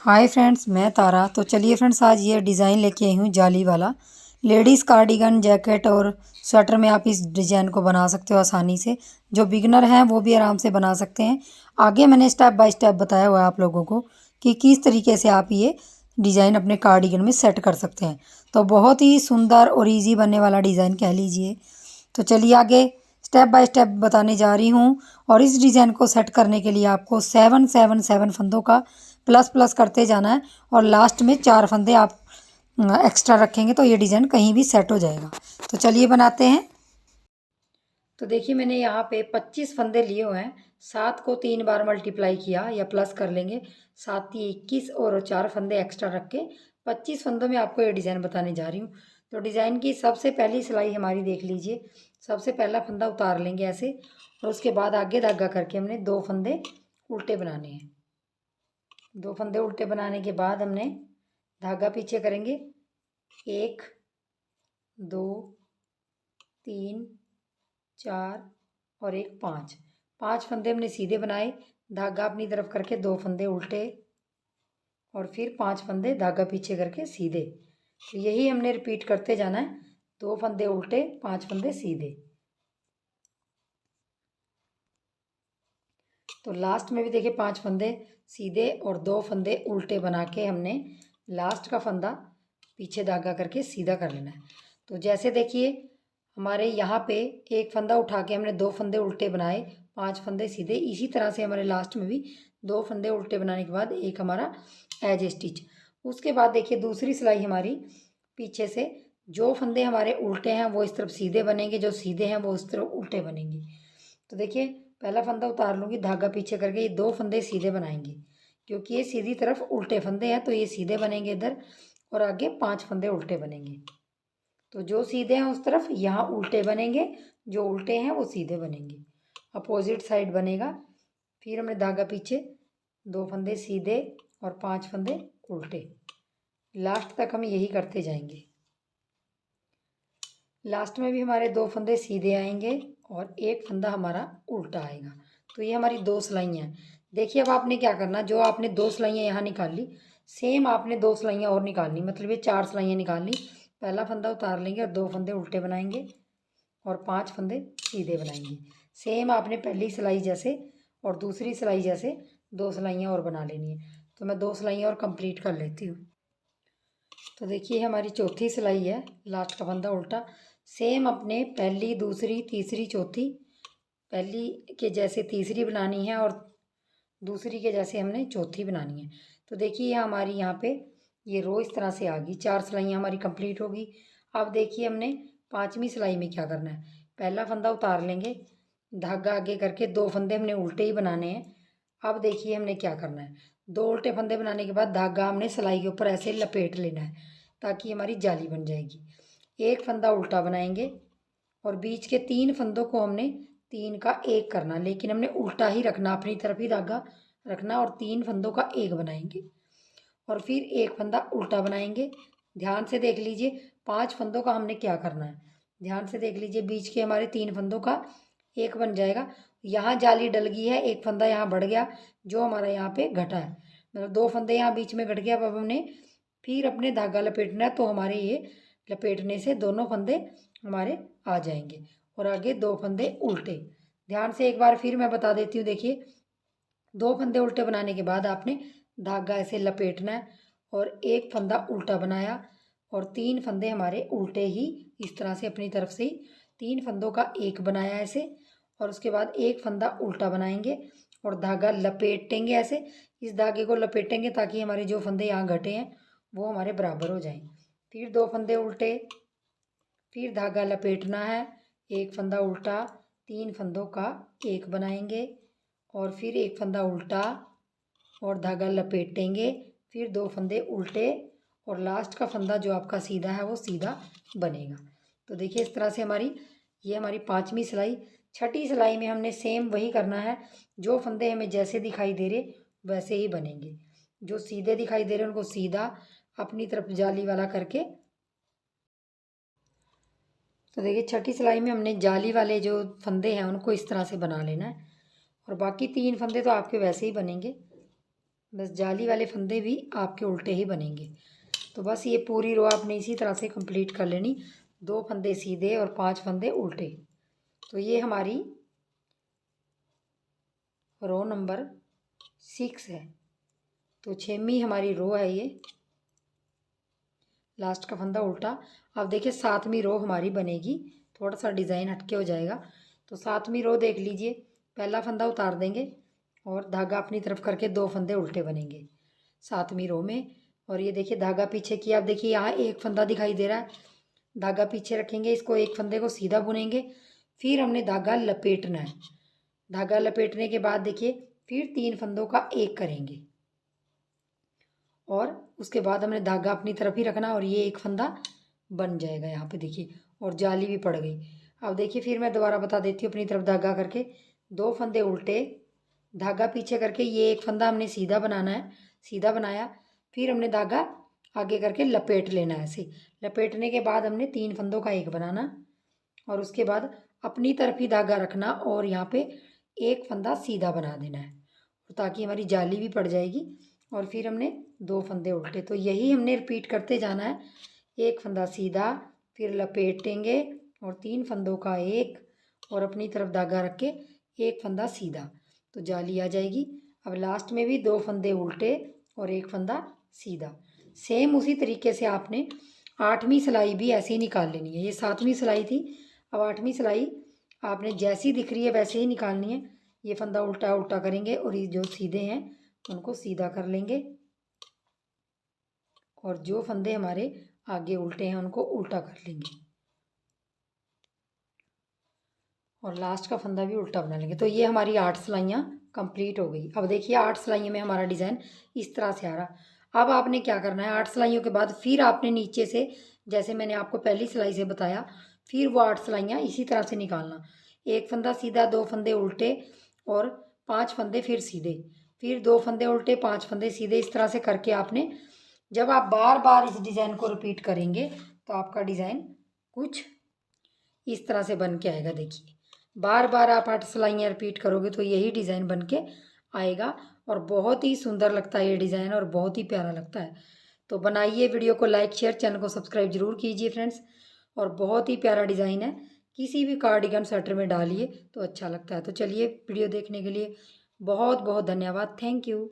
Hi friends, मैं तारा। तो चलिए फ्रेंड्स, आज ये डिज़ाइन लेके आई हूँ जाली वाला। लेडीज़ कार्डिगन, जैकेट और स्वेटर में आप इस डिज़ाइन को बना सकते हो आसानी से। जो बिगनर हैं वो भी आराम से बना सकते हैं। आगे मैंने स्टेप बाय स्टेप बताया हुआ है आप लोगों को कि किस तरीके से आप ये डिज़ाइन अपने कार्डिगन में सेट कर सकते हैं। तो बहुत ही सुंदर और ईजी बनने वाला डिज़ाइन कह लीजिए। तो चलिए आगे स्टेप बाय स्टेप बताने जा रही हूँ। और इस डिज़ाइन को सेट करने के लिए आपको 7 फंदों का प्लस प्लस करते जाना है। और लास्ट में 4 फंदे आप एक्स्ट्रा रखेंगे तो ये डिज़ाइन कहीं भी सेट हो जाएगा। तो चलिए बनाते हैं। तो देखिए, मैंने यहाँ पे 25 फंदे लिए हुए हैं। 7 को 3 बार मल्टीप्लाई किया या प्लस कर लेंगे, 7 × 21 और 4 फंदे एक्स्ट्रा रख के 25 फंदों में आपको ये डिज़ाइन बताने जा रही हूँ। तो डिज़ाइन की सबसे पहली सिलाई हमारी देख लीजिए। सबसे पहला फंदा उतार लेंगे ऐसे, और उसके बाद आगे धागा करके हमने 2 फंदे उल्टे बनाने हैं। 2 फंदे उल्टे बनाने के बाद हमने धागा पीछे करेंगे। 1 2 3 4 और एक 5। 5 फंदे हमने सीधे बनाए, धागा अपनी तरफ करके 2 फंदे उल्टे, और फिर 5 फंदे धागा पीछे करके सीधे। तो यही हमने रिपीट करते जाना है। 2 फंदे उल्टे, 5 फंदे सीधे। तो लास्ट में भी देखिए 5 फंदे सीधे और 2 फंदे उल्टे बना के हमने लास्ट का फंदा पीछे धागा करके सीधा कर लेना है। तो जैसे देखिए, हमारे यहाँ पे एक फंदा उठा के हमने 2 फंदे उल्टे बनाए, 5 फंदे सीधे। इसी तरह से हमारे लास्ट में भी 2 फंदे उल्टे बनाने के बाद एक हमारा एज स्टिच। उसके बाद देखिए दूसरी सिलाई हमारी पीछे से, जो फंदे हमारे उल्टे हैं वो इस तरफ सीधे बनेंगे, जो सीधे हैं वो उस तरफ उल्टे बनेंगे। तो देखिए, पहला फंदा उतार लूँगी, धागा पीछे करके ये 2 फंदे सीधे बनाएंगे, क्योंकि ये सीधी तरफ उल्टे फंदे हैं तो ये सीधे बनेंगे इधर, और आगे 5 फंदे उल्टे बनेंगे। तो जो सीधे हैं उस तरफ यहाँ उल्टे बनेंगे, जो उल्टे हैं वो सीधे बनेंगे, अपोजिट साइड बनेगा। फिर हमने धागा पीछे, 2 फंदे सीधे और 5 फंदे उल्टे। लास्ट तक हम यही करते जाएंगे। लास्ट में भी हमारे 2 फंदे सीधे आएंगे और एक फंदा हमारा उल्टा आएगा। तो ये हमारी 2 सिलाइयाँ हैं। देखिए, अब आपने क्या करना, जो आपने 2 सिलाइयाँ यहाँ निकाल ली, सेम आपने 2 सिलाइयाँ और निकालनी, मतलब ये 4 सिलाइयाँ निकालनी। पहला फंदा उतार लेंगे और 2 फंदे उल्टे बनाएंगे और 5 फंदे सीधे बनाएंगे। सेम आपने पहली सिलाई जैसे और दूसरी सिलाई जैसे 2 सिलाइयाँ और बना लेनी है। तो मैं 2 सिलाइयाँ और कंप्लीट कर लेती हूँ। तो देखिए, हमारी चौथी सिलाई है, लास्ट का फंदा उल्टा। सेम अपने पहली, दूसरी, तीसरी, चौथी, पहली के जैसे तीसरी बनानी है और दूसरी के जैसे हमने चौथी बनानी है। तो देखिए, हमारी यहाँ पे ये रो इस तरह से आ गई। 4 सिलाइयाँ हमारी कंप्लीट होगी। अब देखिए, हमने 5वीं सिलाई में क्या करना है। पहला फंदा उतार लेंगे, धागा आगे करके 2 फंदे हमने उल्टे ही बनाने हैं। अब देखिए, हमने क्या करना है, 2 उल्टे फंदे बनाने के बाद धागा हमने सिलाई के ऊपर ऐसे लपेट लेना है, ताकि हमारी जाली बन जाएगी। एक फंदा उल्टा बनाएंगे और बीच के 3 फंदों को हमने 3 का 1 करना, लेकिन हमने उल्टा ही रखना, अपनी तरफ ही धागा रखना, और 3 फंदों का 1 बनाएंगे और फिर एक फंदा उल्टा बनाएंगे। ध्यान से देख लीजिए, 5 फंदों का हमने क्या करना है। ध्यान से देख लीजिए, बीच के हमारे 3 फंदों का 1 बन जाएगा। यहाँ जाली डल गई है, एक फंदा यहाँ बढ़ गया, जो हमारा यहाँ पे घटा है, मतलब 2 फंदे यहाँ बीच में घट गया। अब हमने फिर अपने धागा लपेटना है, तो हमारे ये लपेटने से दोनों फंदे हमारे आ जाएंगे और आगे 2 फंदे उल्टे। ध्यान से एक बार फिर मैं बता देती हूँ। देखिए, 2 फंदे उल्टे बनाने के बाद आपने धागा ऐसे लपेटना है और एक फंदा उल्टा बनाया और 3 फंदे हमारे उल्टे ही, इस तरह से अपनी तरफ से ही 3 फंदों का 1 बनाया ऐसे, और उसके बाद एक फंदा उल्टा बनाएंगे और धागा लपेटेंगे ऐसे। इस धागे को लपेटेंगे ताकि हमारे जो फंदे यहाँ घटे हैं वो हमारे बराबर हो जाएं। फिर 2 फंदे उल्टे, फिर धागा लपेटना है, एक फंदा उल्टा, 3 फंदों का 1 बनाएंगे और फिर एक फंदा उल्टा और धागा लपेटेंगे, फिर 2 फंदे उल्टे और लास्ट का फंदा जो आपका सीधा है वो सीधा बनेगा। तो देखिए, इस तरह से ये हमारी 5वीं सिलाई। छठी सिलाई में हमने सेम वही करना है। जो फंदे हमें जैसे दिखाई दे रहे वैसे ही बनेंगे, जो सीधे दिखाई दे रहे उनको सीधा अपनी तरफ जाली वाला करके। तो देखिए, छठी सिलाई में हमने जाली वाले जो फंदे हैं उनको इस तरह से बना लेना है, और बाकी 3 फंदे तो आपके वैसे ही बनेंगे। बस जाली वाले फंदे भी आपके उल्टे ही बनेंगे। तो बस ये पूरी रो आपने इसी तरह से कंप्लीट कर लेनी, 2 फंदे सीधे और 5 फंदे उल्टे। तो ये हमारी रो नंबर 6 है। तो 6वीं हमारी रो है ये, लास्ट का फंदा उल्टा। अब देखिए 7वीं रो हमारी बनेगी, थोड़ा सा डिज़ाइन हटके हो जाएगा। तो 7वीं रो देख लीजिए, पहला फंदा उतार देंगे और धागा अपनी तरफ करके 2 फंदे उल्टे बनेंगे 7वीं रो में। और ये देखिए धागा पीछे किया। अब देखिए यहाँ एक फंदा दिखाई दे रहा है, धागा पीछे रखेंगे, इसको एक फंदे को सीधा बुनेंगे, फिर हमने धागा लपेटना है। धागा लपेटने के बाद देखिए फिर 3 फंदों का एक करेंगे और उसके बाद हमने धागा अपनी तरफ ही रखना और ये एक फंदा बन जाएगा यहाँ पे देखिए, और जाली भी पड़ गई। अब देखिए फिर मैं दोबारा बता देती हूँ, अपनी तरफ धागा करके 2 फंदे उल्टे, धागा पीछे करके ये एक फंदा हमने सीधा बनाना है, सीधा बनाया, फिर हमने धागा आगे करके लपेट लेना है। ऐसे लपेटने के बाद हमने 3 फंदों का एक बनाना और उसके बाद अपनी तरफ ही धागा रखना और यहाँ पे एक फंदा सीधा बना देना है, ताकि हमारी जाली भी पड़ जाएगी। और फिर हमने 2 फंदे उल्टे। तो यही हमने रिपीट करते जाना है, एक फंदा सीधा, फिर लपेटेंगे और 3 फंदों का एक, और अपनी तरफ धागा रख के एक फंदा सीधा, तो जाली आ जाएगी। अब लास्ट में भी 2 फंदे उल्टे और एक फंदा सीधा। सेम उसी तरीके से आपने 8वीं सिलाई भी ऐसे ही निकाल लेनी है। ये 7वीं सिलाई थी, अब 8वीं सिलाई आपने जैसी दिख रही है वैसे ही निकालनी है। ये फंदा उल्टा उल्टा करेंगे और ये जो सीधे हैं उनको सीधा कर लेंगे, और जो फंदे हमारे आगे उल्टे हैं उनको उल्टा कर लेंगे, और लास्ट का फंदा भी उल्टा बना लेंगे। तो ये हमारी 8 सिलाइयाँ कंप्लीट हो गई। अब देखिए 8 सिलाइयों में हमारा डिज़ाइन इस तरह से आ रहा। अब आपने क्या करना है, 8 सिलाइयों के बाद फिर आपने नीचे से, जैसे मैंने आपको पहली सिलाई से बताया, फिर वो 8 सिलाइयाँ इसी तरह से निकालना। एक फंदा सीधा, 2 फंदे उल्टे और 5 फंदे फिर सीधे, फिर 2 फंदे उल्टे, 5 फंदे सीधे, इस तरह से करके आपने, जब आप बार बार इस डिज़ाइन को रिपीट करेंगे तो आपका डिज़ाइन कुछ इस तरह से बन के आएगा। देखिए बार बार आप 8 सिलाइयाँ रिपीट करोगे तो यही डिज़ाइन बन के आएगा, और बहुत ही सुंदर लगता है ये डिज़ाइन और बहुत ही प्यारा लगता है। तो बनाइए, वीडियो को लाइक शेयर, चैनल को सब्सक्राइब जरूर कीजिए फ्रेंड्स। और बहुत ही प्यारा डिज़ाइन है, किसी भी कार्डिगन स्वेटर में डालिए तो अच्छा लगता है। तो चलिए, वीडियो देखने के लिए बहुत बहुत धन्यवाद। Thank you.